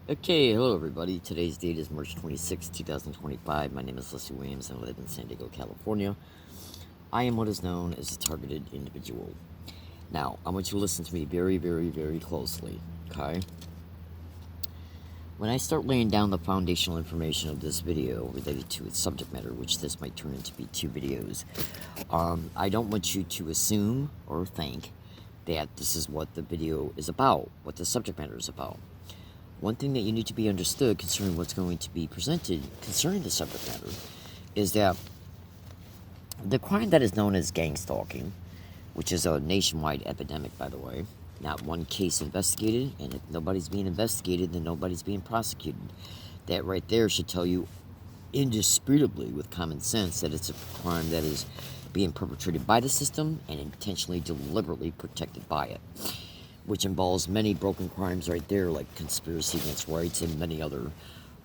Okay, hello everybody. Today's date is March 26, 2025. My name is Leslie Williams and I live in San Diego, California. I am what is known as a targeted individual. Now, I want you to listen to me very, very, very closely, okay? When I start laying down the foundational information of this video related to its subject matter, which this might turn into be two videos, I don't want you to assume or think that this is what the video is about, what the subject matter is about. One thing that you need to be understood concerning what's going to be presented concerning the subject matter is that the crime that is known as gang stalking, which is a nationwide epidemic, by the way, not one case investigated, and if nobody's being investigated, then nobody's being prosecuted. That right there should tell you indisputably with common sense that it's a crime that is being perpetrated by the system and intentionally, deliberately protected by it, which involves many broken crimes right there, like conspiracy against rights and many other.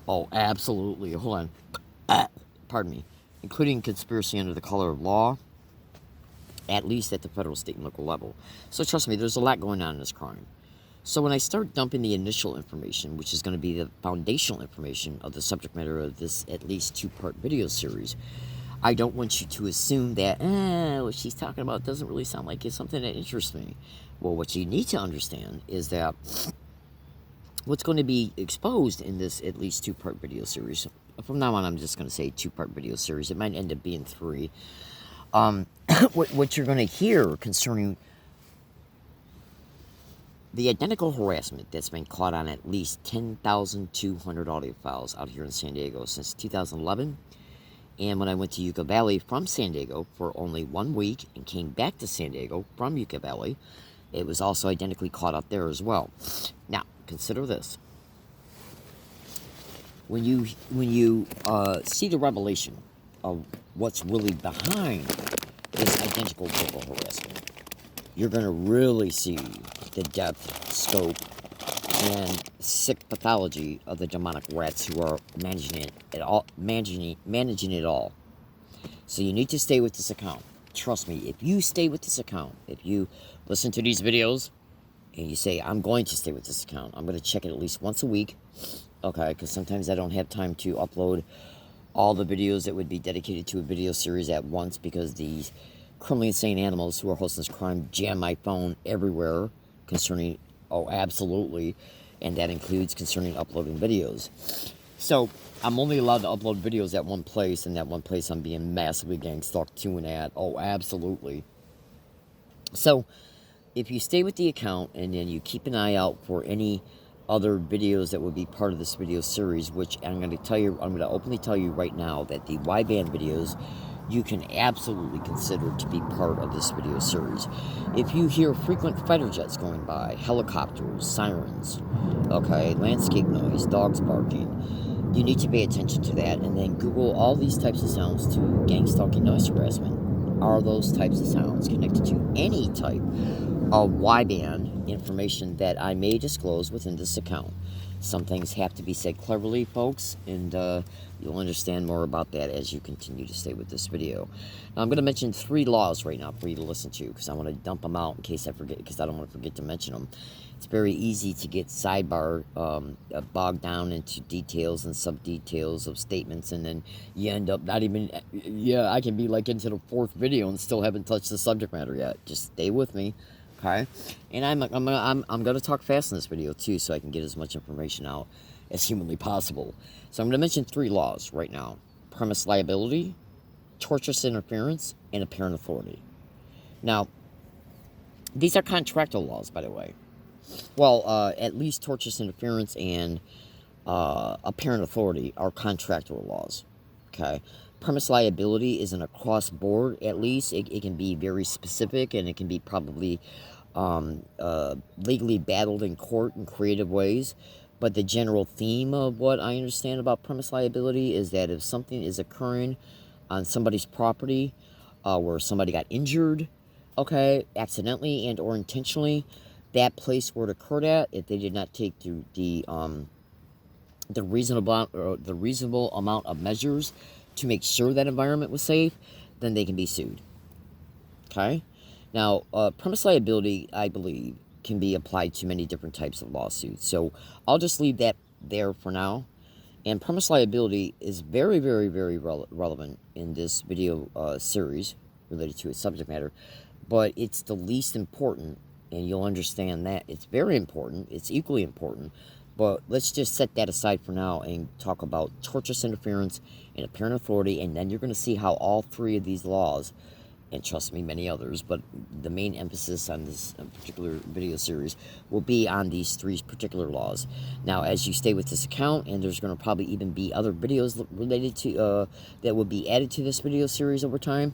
Oh, absolutely. Hold on. Pardon me. Including conspiracy under the color of law, at least at the federal, state, and local level. So trust me, there's a lot going on in this crime. So when I start dumping the initial information, which is going to be the foundational information of the subject matter of this at least two-part video series, I don't want you to assume that, what she's talking about doesn't really sound like it's something that interests me. Well, what you need to understand is that what's going to be exposed in this at least two-part video series, from now on I'm just going to say two-part video series, it might end up being three, what you're going to hear concerning the identical harassment that's been caught on at least 10,200 audio files out here in San Diego since 2011. And when I went to Yucca Valley from San Diego for only 1 week and came back to San Diego from Yucca Valley, it was also identically caught up there as well. Now, consider this. When you see the revelation of what's really behind this identical verbal harassment, you're going to really see the depth, scope, and sick pathology of the demonic rats who are managing it all. So you need to stay with this account. Trust me, if you stay with this account, if you listen to these videos and you say, I'm going to stay with this account, I'm going to check it at least once a week, okay, because sometimes I don't have time to upload all the videos that would be dedicated to a video series at once because these criminally insane animals who are hosting this crime jam my phone everywhere concerning, oh, absolutely, and that includes concerning uploading videos. So I'm only allowed to upload videos at one place, and that one place I'm being massively gang stalked to and at. Oh, absolutely. So if you stay with the account and then you keep an eye out for any other videos that would be part of this video series, which I'm going to openly tell you right now that the Y-band videos you can absolutely consider to be part of this video series. If you hear frequent fighter jets going by, helicopters, sirens, okay, landscape noise, dogs barking, you need to pay attention to that, and then Google all these types of sounds to gang stalking noise harassment. Are those types of sounds connected to any type of Y-band information that I may disclose within this account? Some things have to be said cleverly, folks, and you'll understand more about that as you continue to stay with this video. Now, I'm going to mention 3 laws right now for you to listen to, because I want to dump them out in case I forget, because I don't want to forget to mention them. It's very easy to get bogged down into details and sub-details of statements, and then you end up not even, I can be like into the 4th video and still haven't touched the subject matter yet. Just stay with me. Okay, and I'm gonna talk fast in this video too, so I can get as much information out as humanly possible. So I'm gonna mention 3 laws right now: premise liability, tortious interference, and apparent authority. Now, these are contractual laws, by the way. Well, at least tortious interference and apparent authority are contractual laws. Okay, premise liability isn't across board. At least it can be very specific, and it can be probably legally battled in court in creative ways. But the general theme of what I understand about premise liability is that if something is occurring on somebody's property where somebody got injured, okay, accidentally and or intentionally, that place where it occurred at, if they did not take the reasonable amount of measures to make sure that environment was safe, then they can be sued. Okay? Now, premise liability, I believe, can be applied to many different types of lawsuits. So I'll just leave that there for now. And premise liability is very, very, very relevant in this video series related to its subject matter, but it's the least important, and you'll understand that. It's very important, it's equally important, but let's just set that aside for now and talk about tortious interference and apparent authority, and then you're going to see how all three of these laws, and trust me, many others, but the main emphasis on this particular video series will be on these three particular laws. Now, as you stay with this account, and there's going to probably even be other videos related to that will be added to this video series over time,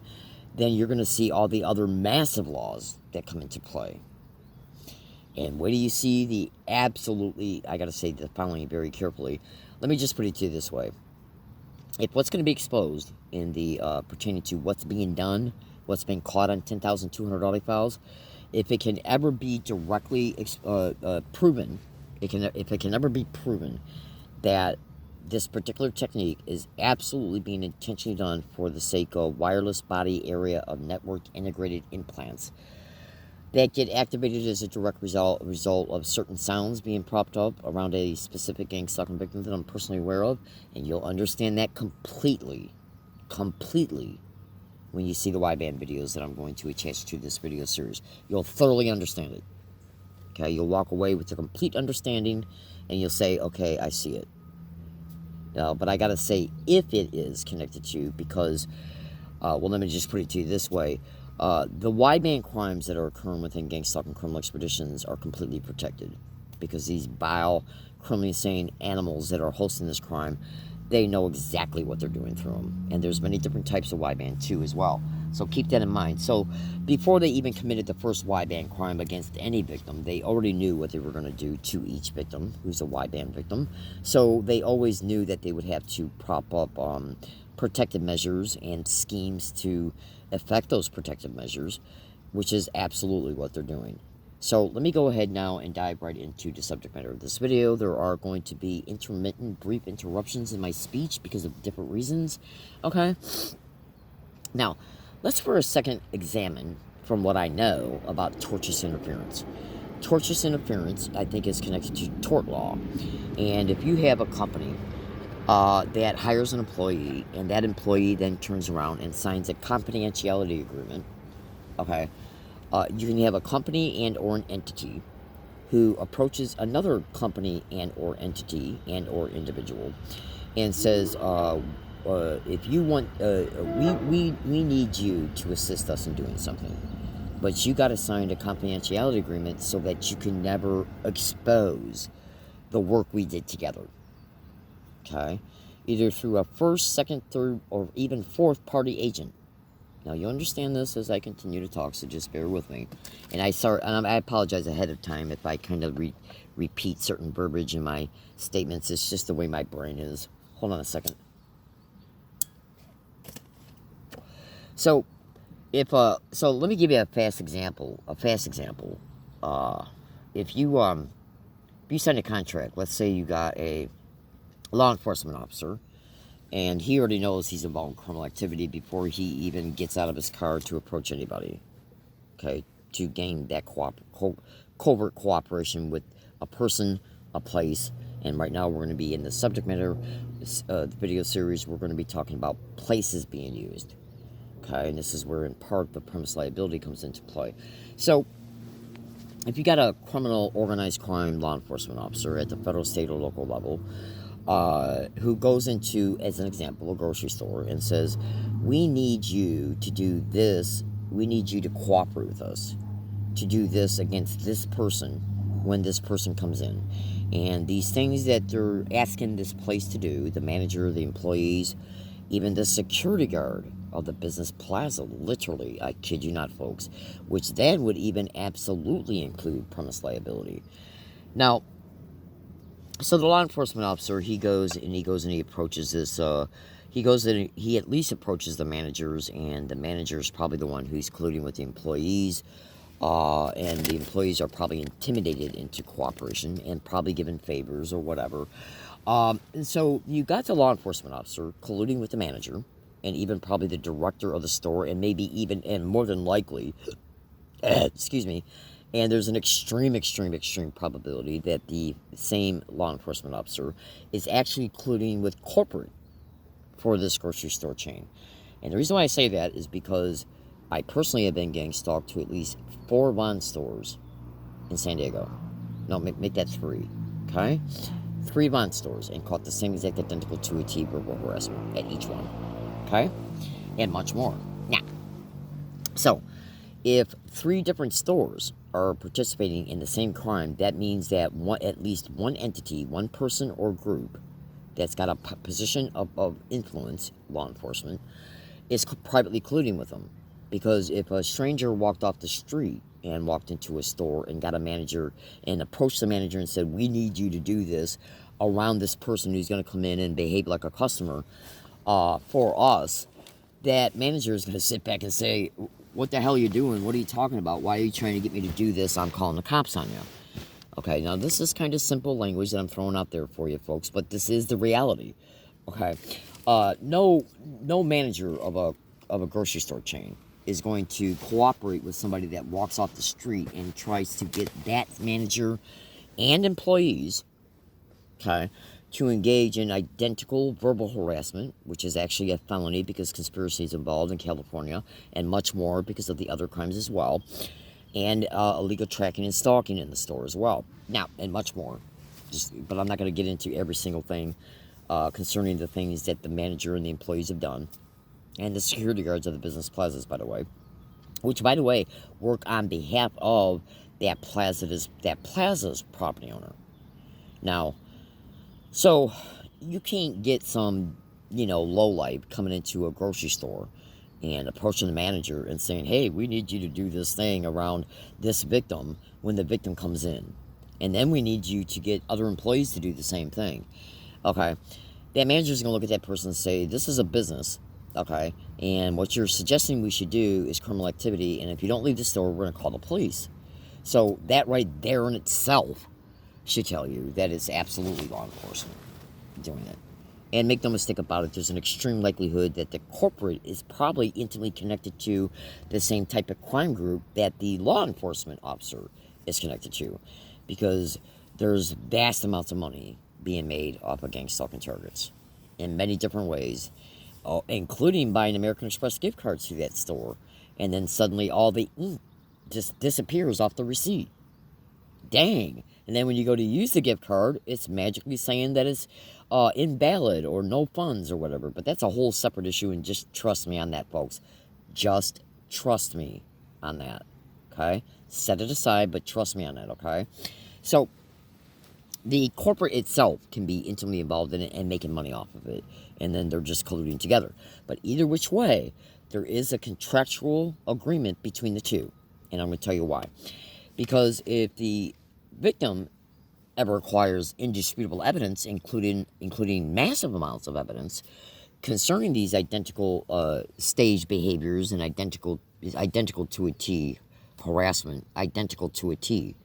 then you're going to see all the other massive laws that come into play. And where do you see the absolutely, I got to say the following very carefully. Let me just put it to you this way. If what's going to be exposed in the pertaining to what's being done, what's been caught on 10,200 audio files, if it can ever be directly proven, if it can ever be proven that this particular technique is absolutely being intentionally done for the sake of wireless body area of network integrated implants that get activated as a direct result of certain sounds being propped up around a specific gang stalking victim that I'm personally aware of, and you'll understand that completely when you see the wideband videos that I'm going to attach to this video series. You'll thoroughly understand it. Okay, you'll walk away with a complete understanding, and you'll say, okay, I see it. But I gotta say, if it is connected to, because, well, let me just put it to you this way. The wideband crimes that are occurring within gang stalking criminal expeditions are completely protected, because these vile, criminally insane animals that are hosting this crime, they know exactly what they're doing through them. And there's many different types of wideband too as well. So keep that in mind. So before they even committed the first wideband crime against any victim, they already knew what they were going to do to each victim who's a wideband victim. So they always knew that they would have to prop up protective measures and schemes to affect those protective measures, which is absolutely what they're doing. So let me go ahead now and dive right into the subject matter of this video. There are going to be intermittent brief interruptions in my speech because of different reasons. Okay? Now, let's for a second examine from what I know about tortious interference. Tortious interference, I think, is connected to tort law. And if you have a company that hires an employee, and that employee then turns around and signs a confidentiality agreement, okay, you can have a company and or an entity who approaches another company and or entity and or individual and says, if you want, we need you to assist us in doing something, but you got to sign a confidentiality agreement so that you can never expose the work we did together. Okay, either through a first, second, third, or even fourth party agent. Now, you understand this as I continue to talk, so just bear with me. And I apologize ahead of time if I kind of repeat certain verbiage in my statements. It's just the way my brain is. Hold on a second. So, so let me give you a fast example. If you sign a contract, let's say you got a law enforcement officer, and he already knows he's involved in criminal activity before he even gets out of his car to approach anybody, okay, to gain that covert cooperation with a person, a place, and right now we're going to be in the subject matter, the video series, we're going to be talking about places being used, okay, and this is where in part the premise liability comes into play. So, if you got a criminal organized crime law enforcement officer at the federal, state, or local level, who goes into, as an example, a grocery store and says, we need you to do this, we need you to cooperate with us to do this against this person when this person comes in. And these things that they're asking this place to do, the manager, the employees, even the security guard of the business plaza, literally, I kid you not, folks, which then would even absolutely include premise liability. Now, so the law enforcement officer, he goes and he approaches this, he at least approaches the managers, and the manager is probably the one who's colluding with the employees, and the employees are probably intimidated into cooperation and probably given favors or whatever. And so you got the law enforcement officer colluding with the manager, and even probably the director of the store, and maybe even, and more than likely, excuse me, And there's an extreme probability that the same law enforcement officer is actually colluding with corporate for this grocery store chain. And the reason why I say that is because I personally have been gang stalked to at least 4 Vons stores in San Diego. No, make that 3, okay? 3 Vons stores, and caught the same exact identical to a T verbal harassment at each one, okay? And much more. Now, so if 3 different stores are participating in the same crime, that means that at least one entity, one person or group that's got a position of influence, law enforcement, is privately colluding with them. Because if a stranger walked off the street and walked into a store and got a manager and approached the manager and said, we need you to do this around this person who's going to come in and behave like a customer for us, that manager is going to sit back and say, what the hell are you doing? What are you talking about? Why are you trying to get me to do this? I'm calling the cops on you. Okay, now this is kind of simple language that I'm throwing out there for you folks, but this is the reality. Okay, no manager of a grocery store chain is going to cooperate with somebody that walks off the street and tries to get that manager and employees, okay, to engage in identical verbal harassment, which is actually a felony because conspiracy is involved in California, and much more because of the other crimes as well, and illegal tracking and stalking in the store as well. Now, and much more. But I'm not going to get into every single thing concerning the things that the manager and the employees have done, and the security guards of the business plazas, by the way, which, by the way, work on behalf of that plaza's property owner. Now, so you can't get some, lowlife coming into a grocery store and approaching the manager and saying, hey, we need you to do this thing around this victim when the victim comes in. And then we need you to get other employees to do the same thing. Okay? That manager's going to look at that person and say, this is a business. Okay? And what you're suggesting we should do is criminal activity. And if you don't leave the store, we're going to call the police. So that right there in itself should tell you that it's absolutely law enforcement doing it. And make no mistake about it, there's an extreme likelihood that the corporate is probably intimately connected to the same type of crime group that the law enforcement officer is connected to. Because there's vast amounts of money being made off of gang stalking targets in many different ways, including buying American Express gift cards to that store. And then suddenly all the ink just disappears off the receipt. Dang. And then when you go to use the gift card, it's magically saying that it's invalid or no funds or whatever. But that's a whole separate issue, and just trust me on that, folks. Just trust me on that, okay? Set it aside, but trust me on that, okay? So the corporate itself can be intimately involved in it and making money off of it, and then they're just colluding together. But either which way, there is a contractual agreement between the two, and I'm going to tell you why. Because if the victim ever acquires indisputable evidence, including massive amounts of evidence concerning these identical staged behaviors and identical to a T harassment, identical to a T,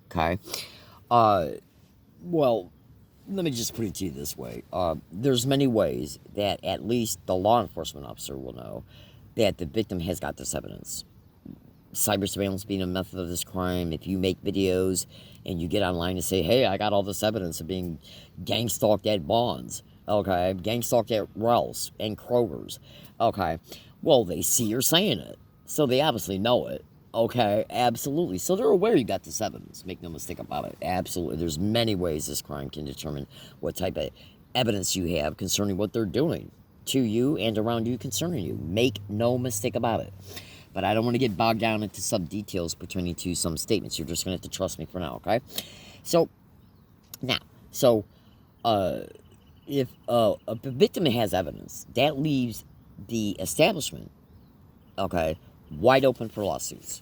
okay? Well, let me just put it to you this way. There's many ways that at least the law enforcement officer will know that the victim has got this evidence. Cyber surveillance being a method of this crime. If you make videos and you get online and say, hey, I got all this evidence of being gang stalked at Bonds, okay, gang stalked at Ralph's and Kroger's, okay, well, they see you're saying it, so they obviously know it, okay, absolutely. So they're aware you got this evidence, make no mistake about it, absolutely. There's many ways this crime can determine what type of evidence you have concerning what they're doing to you and around you concerning you. Make no mistake about it. But I don't want to get bogged down into some details pertaining to some statements. You're just going to have to trust me for now, okay? So, now, if a victim has evidence, that leaves the establishment, okay, wide open for lawsuits.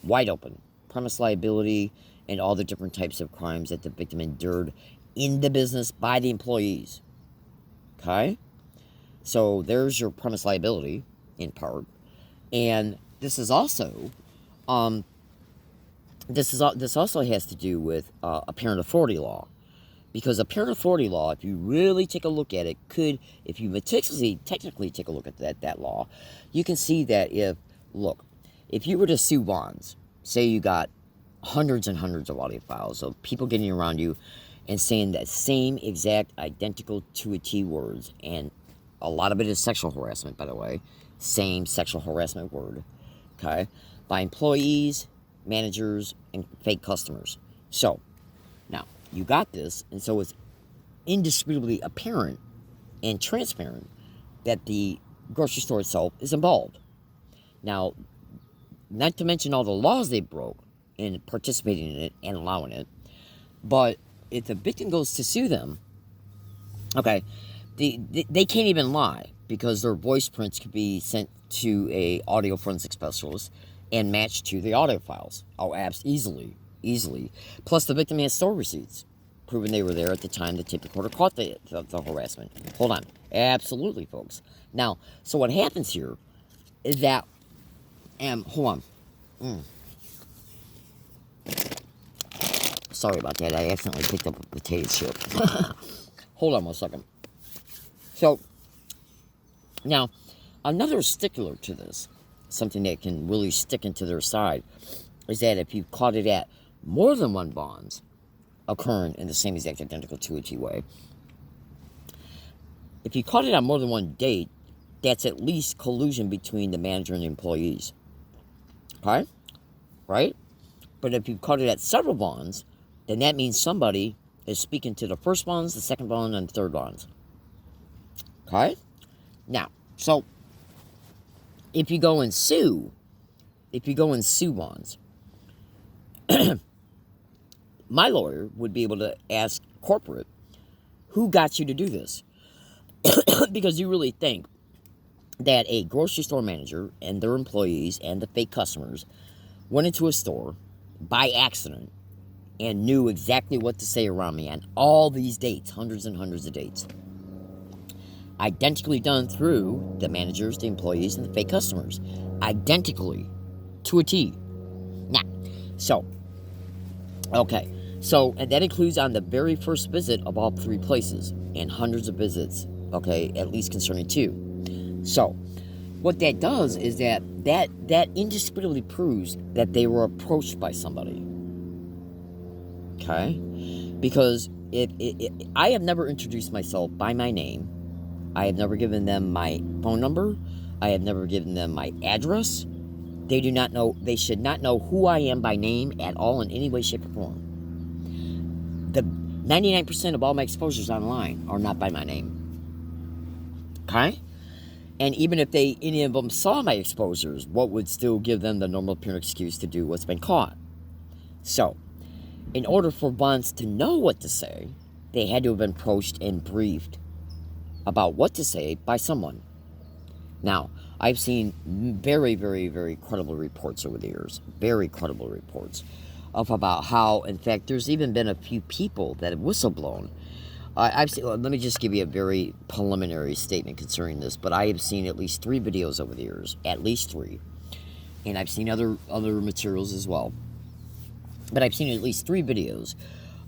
Wide open. Premise liability and all the different types of crimes that the victim endured in the business by the employees. Okay? So, there's your premise liability, in part. And this is also, this also has to do with apparent authority law, because apparent authority law, if you really take a look at it, if you meticulously, technically take a look at that law, you can see that if you were to sue Bonds, say you got hundreds and hundreds of audio files of people getting around you and saying that same exact identical to a T words. And a lot of it is sexual harassment, by the way. Same sexual harassment word. Okay? By employees, managers, and fake customers. So, now, you got this, and so it's indisputably apparent and transparent that the grocery store itself is involved. Now, not to mention all the laws they broke in participating in it and allowing it, but if the victim goes to sue them, okay, they can't even lie because their voice prints could be sent to a audio forensic specialist and matched to the audio files. Oh, easily. Plus, the victim has store receipts proving they were there at the time the tape recorder caught the harassment. Hold on. Absolutely, folks. Now, so what happens here is that, hold on. Sorry about that. I accidentally picked up a potato chip. Hold on 1 second. So, now, another stickler to this, something that can really stick into their side, is that if you caught it at more than one bonds occurring in the same exact identical 2 way, if you caught it on more than one date, that's at least collusion between the manager and the employees. Okay? Right? But if you caught it at several bonds, then that means somebody is speaking to the first bonds, the second bond, and the third bonds. Okay? Now, so, if you go and sue bonds, my lawyer would be able to ask corporate, who got you to do this? Because you really think that a grocery store manager and their employees and the fake customers went into a store by accident and knew exactly what to say around me on all these dates, hundreds and hundreds of dates. Identically done through the managers, the employees, and the fake customers. Identically to a T. Now, so, okay. So, and that includes on the very first visit of all 3 places and hundreds of visits, okay, at least concerning 2. So, what that does is that indisputably proves that they were approached by somebody. Okay? Because I have never introduced myself by my name. I have never given them my phone number. I have never given them my address. They do not know, they should not know who I am by name at all in any way, shape, or form. The 99% of all my exposures online are not by my name. Okay? And even if any of them saw my exposures, what would still give them the normal apparent excuse to do what's been caught? So, in order for bonds to know what to say, they had to have been approached and briefed about what to say by someone. Now, I've seen very, very, very credible reports over the years, very credible reports, of about how, in fact, there's even been a few people that have whistleblown. I've seen, let me just give you a very preliminary statement concerning this, but I have seen at least 3 videos over the years, at least 3, and I've seen other materials as well, but I've seen at least 3 videos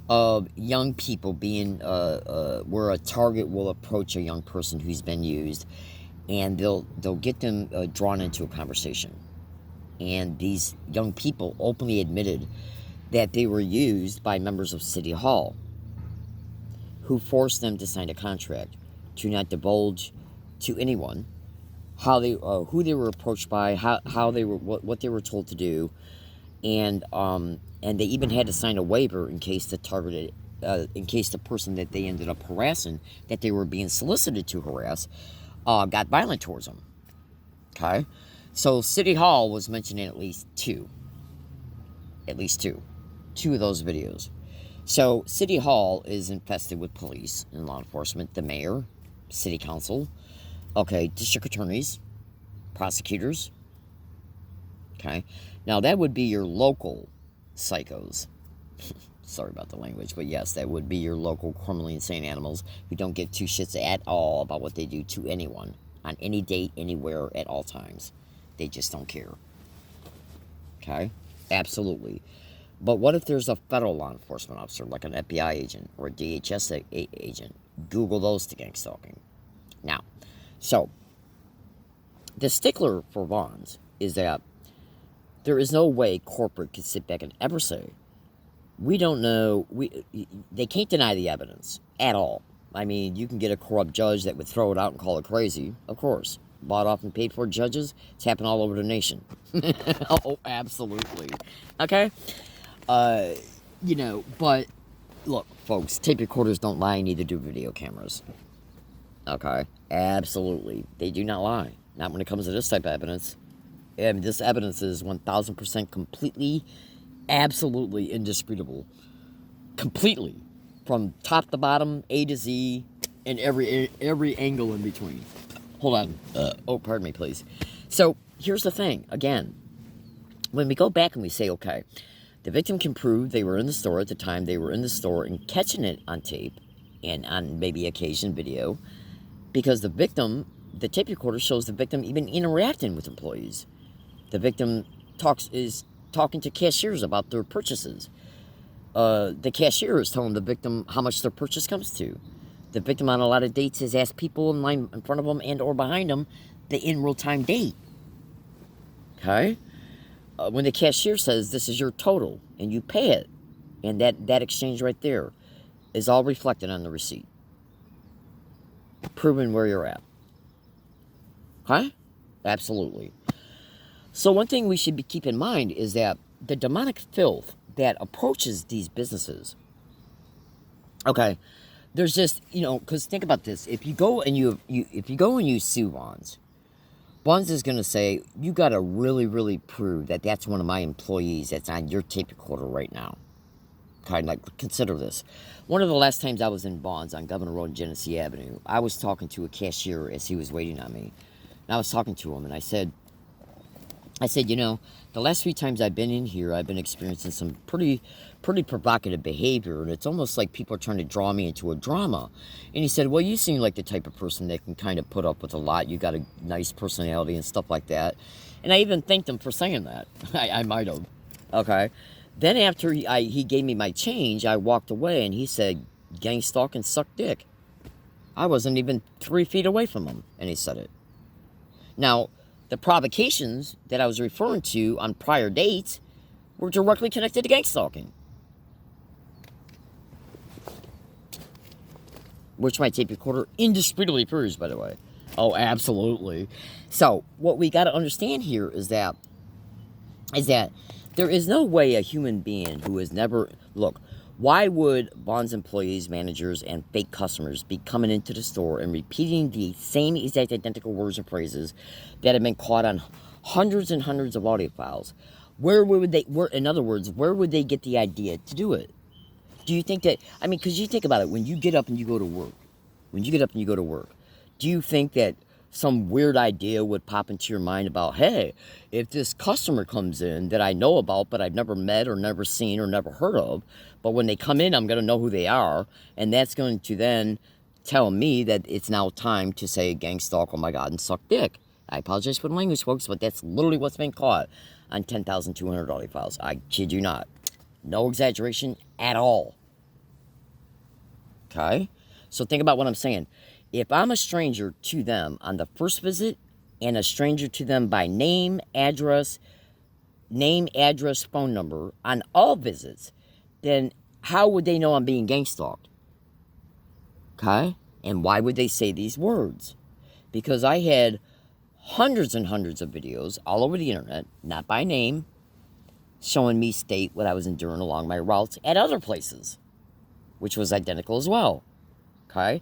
of young people being, where a target will approach a young person who's been used, and they'll get them drawn into a conversation. And these young people openly admitted that they were used by members of City Hall, who forced them to sign a contract to not divulge to anyone how they, who they were approached by, how they were, what they were told to do, and they even had to sign a waiver in case the targeted, in case the person that they ended up harassing, that they were being solicited to harass, got violent towards them. Okay, so City Hall was mentioned in at least two of those videos. So City Hall is infested with police and law enforcement, the mayor, city council, okay, district attorneys, prosecutors. Okay, now that would be your local psychos. Sorry about the language, but yes, that would be your local criminally insane animals who don't give 2 shits at all about what they do to anyone on any date, anywhere, at all times. They just don't care. Okay, absolutely. But what if there's a federal law enforcement officer, like an FBI agent or a DHS agent? Google those to gang stalking. Now, so, the stickler for bonds is that There is no way corporate could sit back and ever say, we don't know, they can't deny the evidence at all. I mean, you can get a corrupt judge that would throw it out and call it crazy, of course. Bought off and paid for judges, it's happened all over the nation. Oh, absolutely. Okay? You know, but look, folks, tape recorders don't lie, neither do video cameras. Okay? Absolutely. They do not lie. Not when it comes to this type of evidence. And this evidence is 1000% completely, absolutely indisputable. Completely. From top to bottom, A to Z, and every angle in between. Hold on. Oh, pardon me, please. So, here's the thing. Again, when we go back and we say, okay, the victim can prove they were in the store at the time they were in the store and catching it on tape and on maybe occasion video, because the victim, the tape recorder shows the victim even interacting with employees. The victim is talking to cashiers about their purchases. The cashier is telling the victim how much their purchase comes to. The victim on a lot of dates has asked people in line in front of them and or behind them the in real-time date. Okay? When the cashier says this is your total and you pay it, and that exchange right there is all reflected on the receipt. Proving where you're at. Okay? Absolutely. So one thing we should keep in mind is that the demonic filth that approaches these businesses, okay, there's just, you know, because think about this. If you go and you sue Bonds, Bonds is going to say, you got to really, really prove that that's one of my employees that's on your tape recorder right now. Kind of like, consider this. One of the last times I was in Bonds on Governor Road and Genesee Avenue, I was talking to a cashier as he was waiting on me. And I was talking to him, and I said, you know, the last few times I've been in here, I've been experiencing some pretty provocative behavior, and it's almost like people are trying to draw me into a drama. And he said, well, you seem like the type of person that can kind of put up with a lot. You got a nice personality and stuff like that. And I even thanked him for saying that. I might have. Okay. Then after he gave me my change, I walked away, and he said, gang stalk and suck dick. I wasn't even 3 feet away from him, and he said it. Now, the provocations that I was referring to on prior dates were directly connected to gang stalking. Which my tape recorder indisputably proves, by the way. Oh, absolutely. So, what we got to understand here is that there is no way a human being who has never... Look, why would Bonds employees, managers, and fake customers be coming into the store and repeating the same exact identical words and phrases that have been caught on hundreds and hundreds of audio files? In other words, where would they get the idea to do it? Do you think that... I mean, because you think about it, when you get up and you go to work, do you think that some weird idea would pop into your mind about, hey, if this customer comes in that I know about but I've never met or never seen or never heard of, but when they come in, I'm going to know who they are, and that's going to then tell me that it's now time to say gang stalk, oh my God, and suck dick. I apologize for the language, folks, but that's literally what's been caught on 10,200 audio files. I kid you not. No exaggeration at all. Okay? So think about what I'm saying. If I'm a stranger to them on the first visit and a stranger to them by name, address, phone number on all visits, then how would they know I'm being gang stalked? Okay? And why would they say these words? Because I had hundreds and hundreds of videos all over the internet, not by name, showing me state what I was enduring along my routes at other places, which was identical as well. Okay?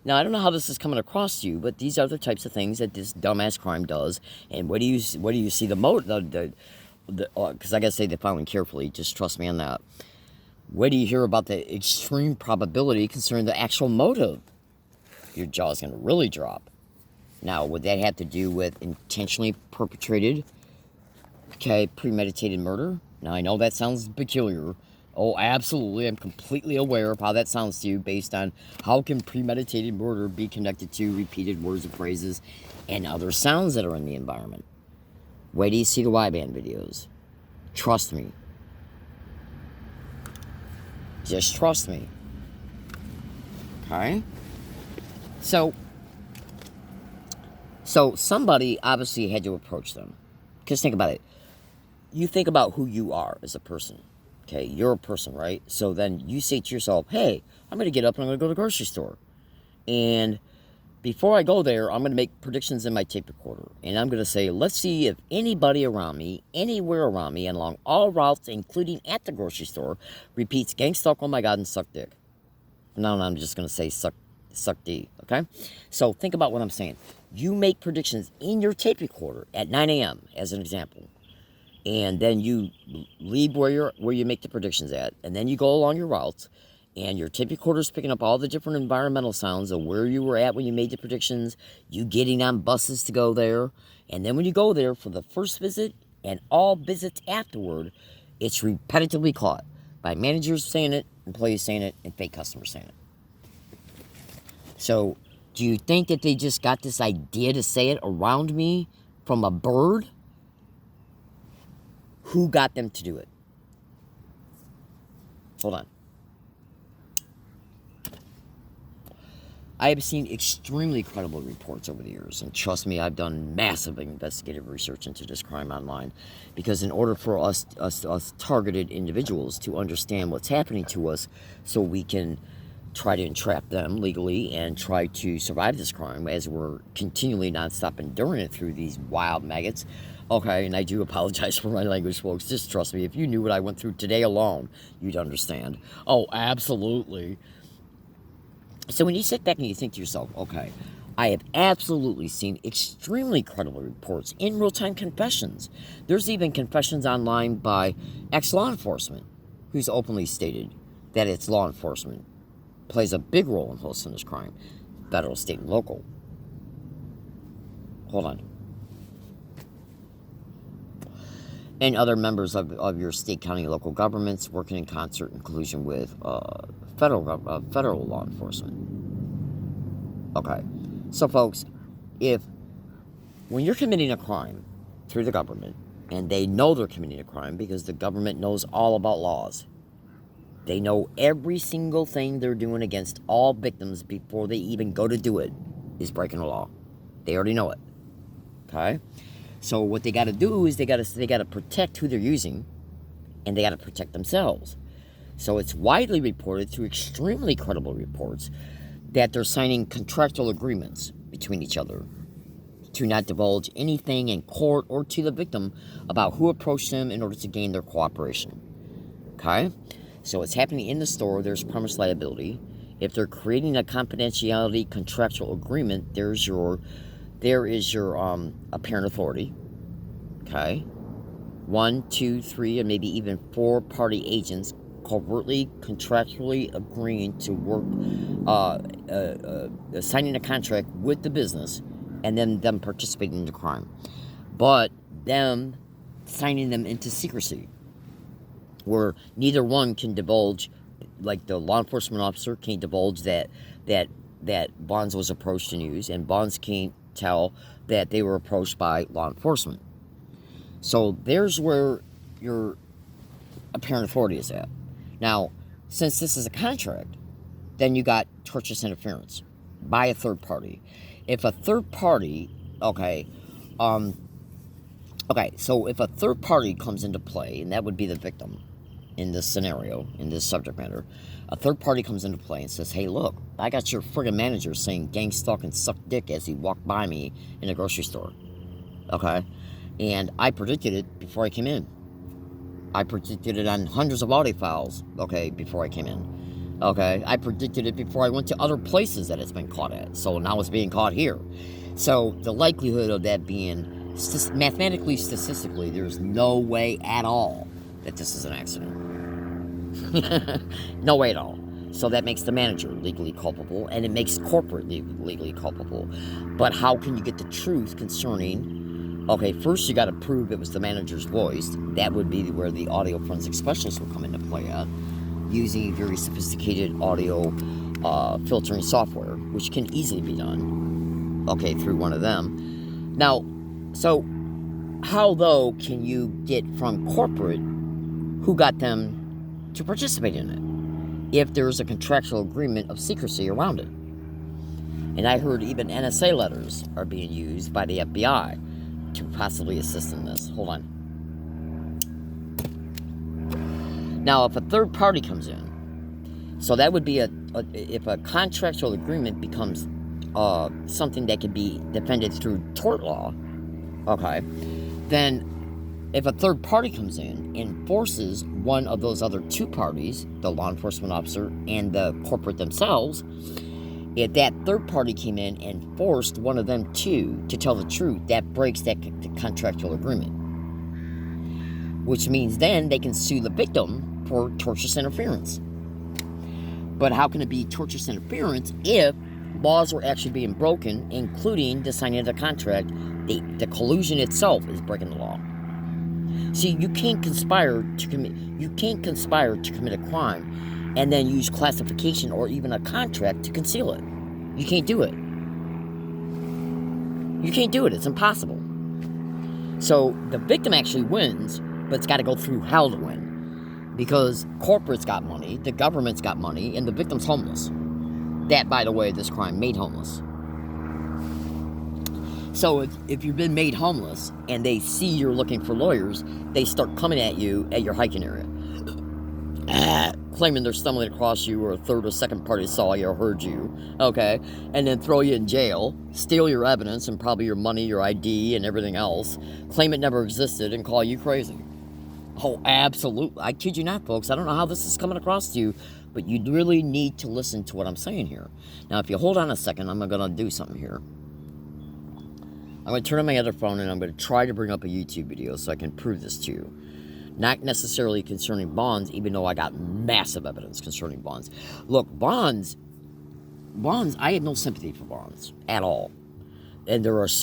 Now, I don't know how this is coming across to you, but these are the types of things that this dumbass crime does. And what do you see the motive? Because I gotta say the following carefully. Just trust me on that. What do you hear about the extreme probability concerning the actual motive? Your jaw's gonna really drop. Now, would that have to do with intentionally perpetrated, premeditated murder? Now, I know that sounds peculiar. Oh, absolutely. I'm completely aware of how that sounds to you based on how can premeditated murder be connected to repeated words and phrases and other sounds that are in the environment. Wait till you see the Y-band videos. Trust me. Just trust me. Okay? So somebody obviously had to approach them. Because think about it. you think about who you are as a person. Okay, you're a person, right? So then you say to yourself, hey, I'm going to get up and I'm going to go to the grocery store. And before I go there, I'm going to make predictions in my tape recorder. And I'm going to say, let's see if anybody around me, anywhere around me, and along all routes, including at the grocery store, repeats gang stalk, oh my God, and suck dick. No, I'm just going to say suck D, okay? So think about what I'm saying. You make predictions in your tape recorder at 9 a.m., as an example. And then you leave where you make the predictions at, and then you go along your routes, and your tape recorder's picking up all the different environmental sounds of where you were at when you made the predictions, you getting on buses to go there, and then when you go there for the first visit and all visits afterward, it's repetitively caught by managers saying it, employees saying it, and fake customers saying it. So, do you think that they just got this idea to say it around me from a bird? Who got them to do it? Hold on. I have seen extremely credible reports over the years, and trust me, I've done massive investigative research into this crime online, because in order for us targeted individuals to understand what's happening to us, so we can try to entrap them legally and try to survive this crime as we're continually nonstop enduring it through these wild maggots. Okay, and I do apologize for my language, folks. Just trust me, if you knew what I went through today alone, you'd understand. Oh, absolutely. So when you sit back and you think to yourself, okay, I have absolutely seen extremely credible reports in real-time confessions. There's even confessions online by ex-law enforcement who's openly stated that it's law enforcement plays a big role in hosting this crime, federal, state, and local. Hold on. And other members of your state, county, local governments working in concert in collusion with federal law enforcement. Okay. So, folks, when you're committing a crime through the government, and they know they're committing a crime because the government knows all about laws, they know every single thing they're doing against all victims before they even go to do it is breaking the law. They already know it. Okay? So what they got to do is they got to protect who they're using, and they got to protect themselves. So it's widely reported through extremely credible reports that they're signing contractual agreements between each other to not divulge anything in court or to the victim about who approached them in order to gain their cooperation. Okay? So it's happening in the store. There's premise liability. If they're creating a confidentiality contractual agreement, there is your apparent authority. Okay? 1, 2, 3, and maybe even 4 party agents covertly, contractually agreeing to work, signing a contract with the business, and then them participating in the crime. But them signing them into secrecy, where neither one can divulge, like the law enforcement officer can't divulge that Bonds was approached and used, and Bonds can't tell that they were approached by law enforcement. So there's where your apparent authority is at. Now, since this is a contract, then you got tortious interference by a third party. If a third party, so if a third party comes into play, and that would be the victim in this scenario, in this subject matter, a third party comes into play and says, hey, look, I got your friggin' manager saying gang stalk and suck dick as he walked by me in a grocery store. Okay? And I predicted it before I came in. I predicted it on hundreds of audio files, before I came in. Okay? I predicted it before I went to other places that it's been caught at. So now it's being caught here. So the likelihood of that being, mathematically, statistically, there's no way at all that this is an accident. No way at all. So that makes the manager legally culpable, and it makes corporate legally culpable. But how can you get the truth concerning... first you got to prove it was the manager's voice. That would be where the audio forensic specialist will come into play at, using very sophisticated audio filtering software, which can easily be done, through one of them. Now, so how, though, can you get from corporate who got them to participate in it if there's a contractual agreement of secrecy around it? And I heard even NSA letters are being used by the FBI to possibly assist in this. Hold on. Now, if a third party comes in, so that would be if a contractual agreement becomes something that can be defended through tort law, okay, then if a third party comes in and forces one of those other two parties, the law enforcement officer and the corporate themselves, if that third party came in and forced one of them to tell the truth, that breaks that contractual agreement. Which means then they can sue the victim for tortious interference. But how can it be tortious interference if laws are actually being broken, including the signing of the contract? The collusion itself is breaking the law. See, you can't conspire to commit a crime and then use classification or even a contract to conceal it. You can't do it. You can't do it. It's impossible. So the victim actually wins, but it's got to go through hell to win. Because corporate's got money, the government's got money, and the victim's homeless. That, by the way, this crime made homeless. So if you've been made homeless and they see you're looking for lawyers, they start coming at you at your hiking area. Claiming they're stumbling across you, or a third or second party saw you or heard you, okay? And then throw you in jail, steal your evidence and probably your money, your ID, and everything else, claim it never existed, and call you crazy. Oh, absolutely. I kid you not, folks. I don't know how this is coming across to you, but you really need to listen to what I'm saying here. Now, if you hold on a second, I'm going to do something here. I'm going to turn on my other phone, and I'm going to try to bring up a YouTube video so I can prove this to you. Not necessarily concerning bonds, even though I got massive evidence concerning bonds. Look, bonds, I have no sympathy for bonds at all. And there is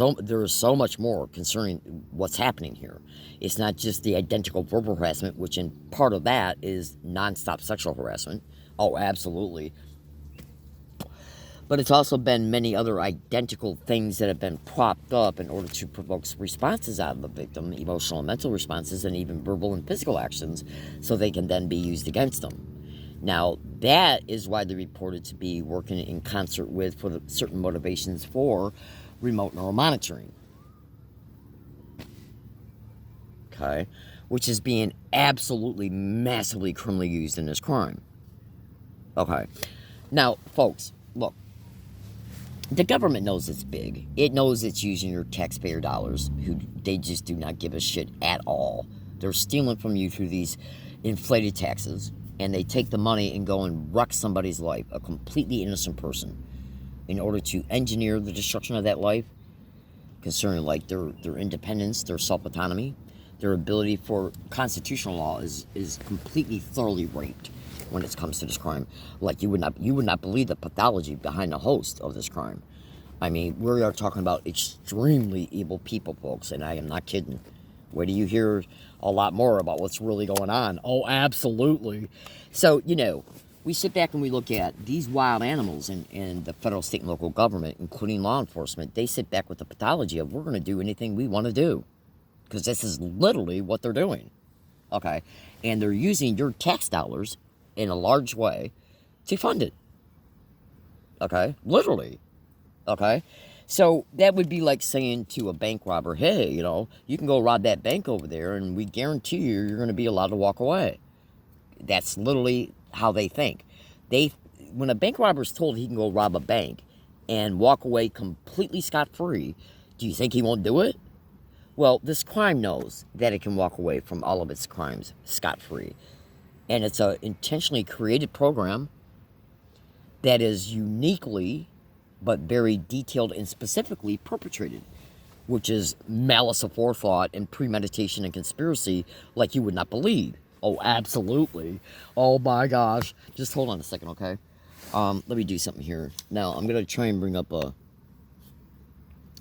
so much more concerning what's happening here. It's not just the identical verbal harassment, which in part of that is nonstop sexual harassment. Oh, absolutely. But it's also been many other identical things that have been propped up in order to provoke responses out of the victim, emotional and mental responses, and even verbal and physical actions, so they can then be used against them. Now, that is why they're reported to be working in concert with for certain motivations for remote neural monitoring. Okay? Which is being absolutely massively criminally used in this crime. Okay? Now, folks, look. The government knows it's big. It knows it's using your taxpayer dollars, who they just do not give a shit at all. They're stealing from you through these inflated taxes, and they take the money and go and wreck somebody's life, a completely innocent person, in order to engineer the destruction of that life, concerning like their independence, their self-autonomy, their ability for constitutional law is completely thoroughly raped when it comes to this crime. Like you would not believe the pathology behind the host of this crime. I mean, we are talking about extremely evil people, folks, and I am not kidding. Where do you hear a lot more about what's really going on? Oh, absolutely. So, we sit back and we look at these wild animals in the federal, state, and local government, including law enforcement. They sit back with the pathology of, we're going to do anything we want to do. Because this is literally what they're doing. Okay? And they're using your tax dollars in a large way to fund it. Okay? Literally. Okay? So that would be like saying to a bank robber, hey, you can go rob that bank over there and we guarantee you're going to be allowed to walk away. That's literally how they think. When a bank robber is told he can go rob a bank and walk away completely scot-free, do you think he won't do it? Well, this crime knows that it can walk away from all of its crimes scot-free. And it's an intentionally created program that is uniquely but very detailed and specifically perpetrated, which is malice aforethought and premeditation and conspiracy like you would not believe. Oh, absolutely. Oh, my gosh. Just hold on a second, okay? Let me do something here. Now, I'm going to try and bring up a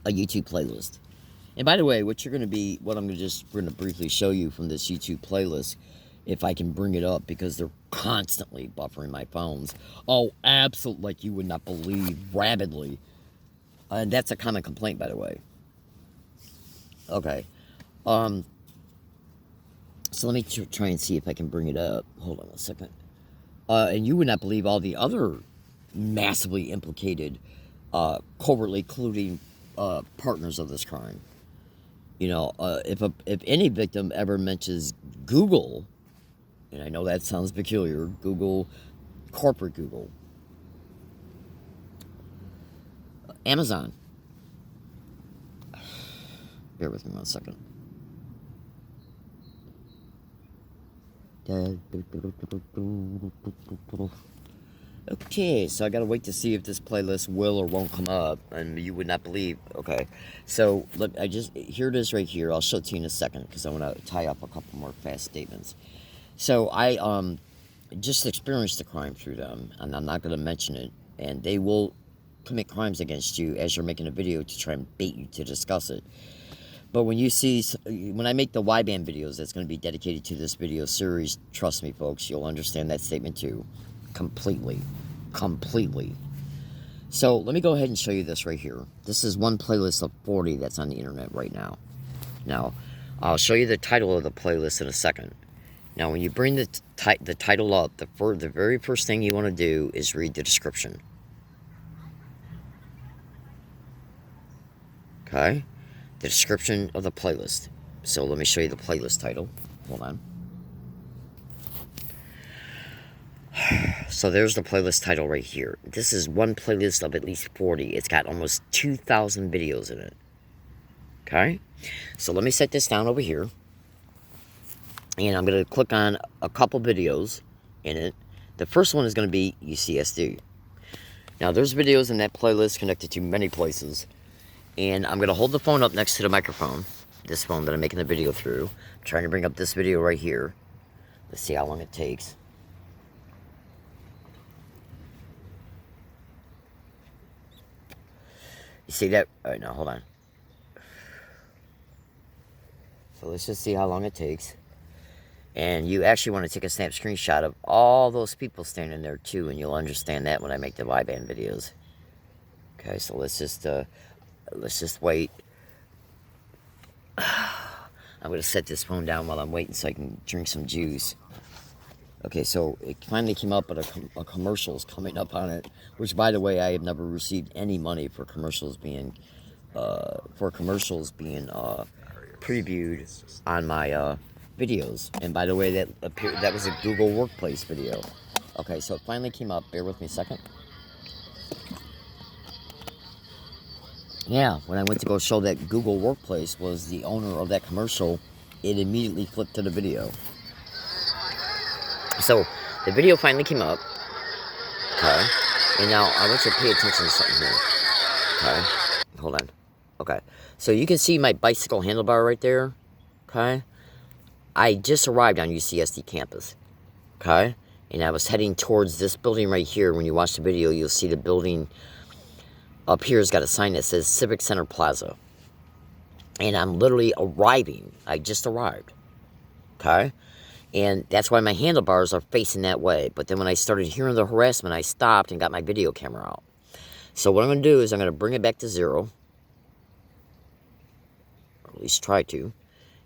YouTube playlist. And by the way, what I'm going to briefly show you from this YouTube playlist, if I can bring it up, because they're constantly buffering my phones. Oh, absolutely, like you would not believe, rapidly. And that's a common complaint, by the way. Okay. So let me try and see if I can bring it up. Hold on a second. And you would not believe all the other massively implicated, covertly colluding partners of this crime. If any victim ever mentions Google And I know that sounds peculiar. Google, corporate Google. Amazon. Bear with me 1 second. Okay, so I gotta wait to see if this playlist will or won't come up, and you would not believe. Okay, so look, here it is right here. I'll show it to you in a second because I want to tie up a couple more fast statements. So I just experienced a crime through them, and I'm not gonna mention it, and they will commit crimes against you as you're making a video to try and bait you to discuss it. But when I make the Y-band videos that's going to be dedicated to this video series, trust me, folks, you'll understand that statement too. Completely. So let me go ahead and show you this right here. This is one playlist of 40 that's on the internet right now. Now, I'll show you the title of the playlist in a second. Now, when you bring the title up, the very first thing you want to do is read the description. Okay? The description of the playlist. So let me show you the playlist title. Hold on. So there's the playlist title right here. This is one playlist of at least 40. It's got almost 2,000 videos in it. Okay? So let me set this down over here. And I'm going to click on a couple videos in it. The first one is going to be UCSD. Now there's videos in that playlist connected to many places. And I'm going to hold the phone up next to the microphone. This phone that I'm making the video through. I'm trying to bring up this video right here. Let's see how long it takes. You see that? Alright, now hold on. So let's just see how long it takes. And you actually want to take a snap screenshot of all those people standing there too. And you'll understand that when I make the Y-band videos. Okay, so let's just wait. I'm going to set this phone down while I'm waiting so I can drink some juice. Okay, so it finally came up, but a commercial is coming up on it. Which, by the way, I have never received any money for commercials being previewed on my videos. And by the way, that was a Google Workplace video. Okay, so it finally came up. Bear with me a second. Yeah, when I went to go show that Google Workplace was the owner of that commercial, it immediately flipped to the video. So, the video finally came up. Okay. And now, I want you to pay attention to something here. Okay. Hold on. Okay. So, you can see my bicycle handlebar right there. Okay. I just arrived on UCSD campus. Okay. And I was heading towards this building right here. When you watch the video, you'll see the building up here has got a sign that says Civic Center Plaza. And I'm literally arriving. I just arrived. Okay? And that's why my handlebars are facing that way. But then when I started hearing the harassment, I stopped and got my video camera out. So what I'm going to do is I'm going to bring it back to 0. Or at least try to.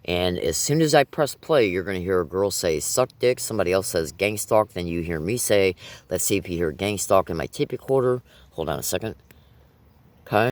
And as soon as I press play, you're going to hear a girl say, suck dick. Somebody else says, gang stalk. Then you hear me say, let's see if you hear gang stalk in my tape recorder. Hold on a second.